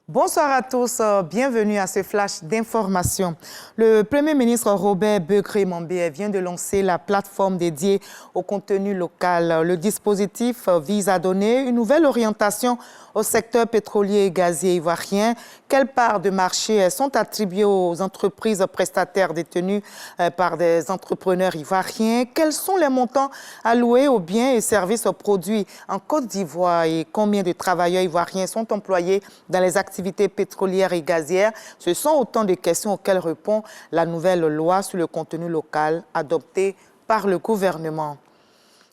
Bonsoir à tous, bienvenue à ce flash d'information. Le Premier ministre Robert Begré-Mambé vient de lancer la plateforme dédiée au contenu local. Le dispositif vise à donner une nouvelle orientation au secteur pétrolier et gazier ivoirien. Quelles parts de marché sont attribuées aux entreprises prestataires détenues par des entrepreneurs ivoiriens? Quels sont les montants alloués aux biens et services produits en Côte d'Ivoire et combien de travailleurs ivoiriens sont employés dans les activités pétrolières et gazières? Ce sont autant de questions auxquelles répond la nouvelle loi sur le contenu local adoptée par le gouvernement.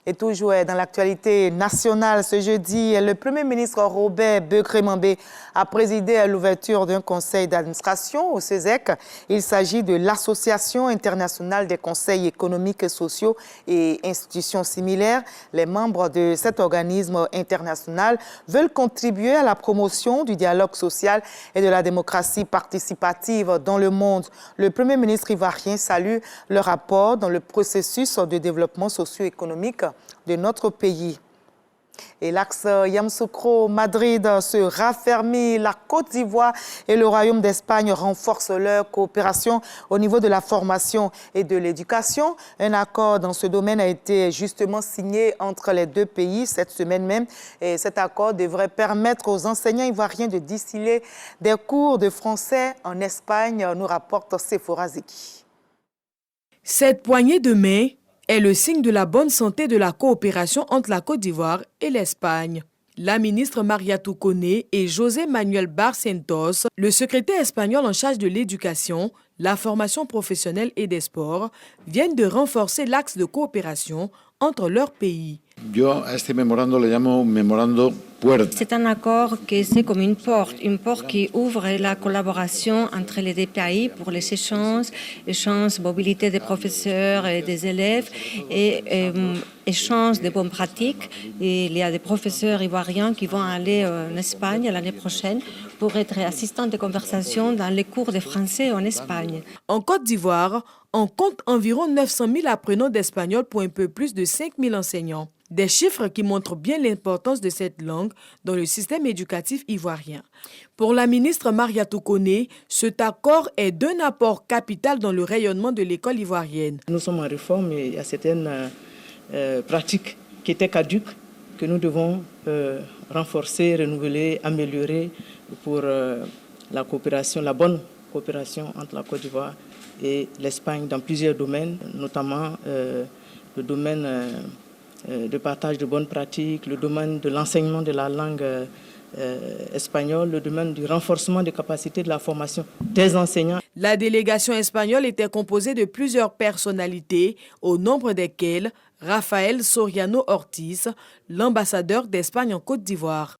Et toujours dans l'actualité nationale, ce jeudi, le Premier ministre Robert Begré-Mambé a présidé l'ouverture d'un conseil d'administration au CESEC. Il s'agit de l'Association internationale des conseils économiques et sociaux et institutions similaires. Les membres de cet organisme international veulent contribuer à la promotion du dialogue social et de la démocratie participative dans le monde. Le Premier ministre ivoirien salue le rapport dans le processus de développement socio-économique de notre pays. Et l'axe Yamoussoukro-Madrid se raffermit. La Côte d'Ivoire et le Royaume d'Espagne renforcent leur coopération au niveau de la formation et de l'éducation. Un accord dans ce domaine a été justement signé entre les deux pays cette semaine même. Et cet accord devrait permettre aux enseignants ivoiriens de distiller des cours de français en Espagne, nous rapporte Sephora Zeki. Cette poignée de main est le signe de la bonne santé de la coopération entre la Côte d'Ivoire et l'Espagne. La ministre Mariatou Koné et José Manuel Barcentos, le secrétaire espagnol en charge de l'éducation, la formation professionnelle et des sports, viennent de renforcer l'axe de coopération entre leurs pays. Yo a este memorando le llamo memorando puerta. C'est un accord qui c'est comme une porte qui ouvre la collaboration entre les deux pays pour les échanges, mobilité des professeurs et des élèves et échange de bonnes pratiques. Et il y a des professeurs ivoiriens qui vont aller en Espagne l'année prochaine pour être assistants de conversation dans les cours de français en Espagne. En Côte d'Ivoire, on compte environ 900 000 apprenants d'espagnol pour un peu plus de 5 000 enseignants. Des chiffres qui montrent bien l'importance de cette langue dans le système éducatif ivoirien. Pour la ministre Mariatou Koné, cet accord est d'un apport capital dans le rayonnement de l'école ivoirienne. Nous sommes en réforme et il y a certaines pratiques qui étaient caduques que nous devons renforcer, renouveler, améliorer pour la coopération, la bonne coopération entre la Côte d'Ivoire et l'Espagne dans plusieurs domaines, notamment le domaine de partage de bonnes pratiques, le domaine de l'enseignement de la langue espagnole, le domaine du renforcement des capacités de la formation des enseignants. La délégation espagnole était composée de plusieurs personnalités, au nombre desquelles Rafael Soriano Ortiz, l'ambassadeur d'Espagne en Côte d'Ivoire.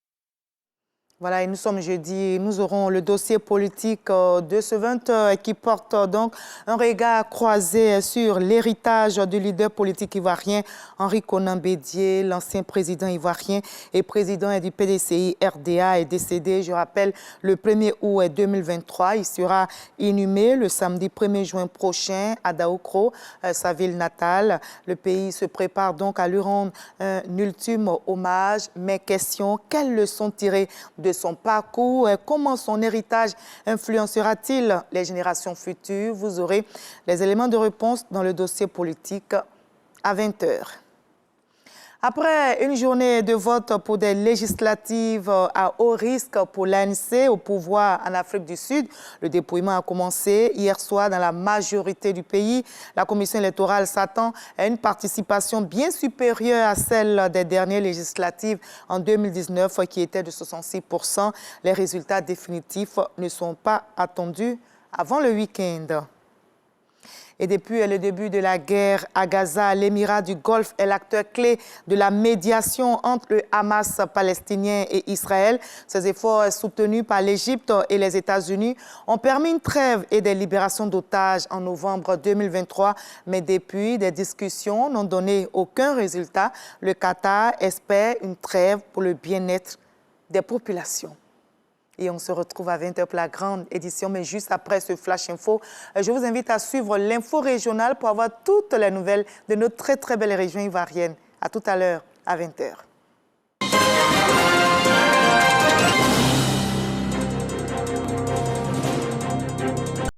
Voilà, et nous sommes jeudi, nous aurons le dossier politique de ce 20h qui porte donc un regard croisé sur l'héritage du leader politique ivoirien Henri Konan Bédié, l'ancien président ivoirien et président du PDCI RDA est décédé, je rappelle, le 1er août 2023. Il sera inhumé le samedi 1er juin prochain à Daoukro, sa ville natale. Le pays se prépare donc à lui rendre un ultime hommage. Mais question, quelles leçons tirer de son parcours, comment son héritage influencera-t-il les générations futures? Vous aurez les éléments de réponse dans le dossier politique à 20h. Après une journée de vote pour des législatives à haut risque pour l'ANC au pouvoir en Afrique du Sud, le dépouillement a commencé hier soir dans la majorité du pays. La commission électorale s'attend à une participation bien supérieure à celle des dernières législatives en 2019 qui était de 66%. Les résultats définitifs ne sont pas attendus avant le week-end. Et depuis le début de la guerre à Gaza, l'Émirat du Golfe est l'acteur clé de la médiation entre le Hamas palestinien et Israël. Ces efforts soutenus par l'Égypte et les États-Unis ont permis une trêve et des libérations d'otages en novembre 2023. Mais depuis, des discussions n'ont donné aucun résultat. Le Qatar espère une trêve pour le bien-être des populations. Et on se retrouve à 20h pour la grande édition. Mais juste après ce Flash Info, je vous invite à suivre l'info régionale pour avoir toutes les nouvelles de notre très belle région ivoirienne. À tout à l'heure, à 20h.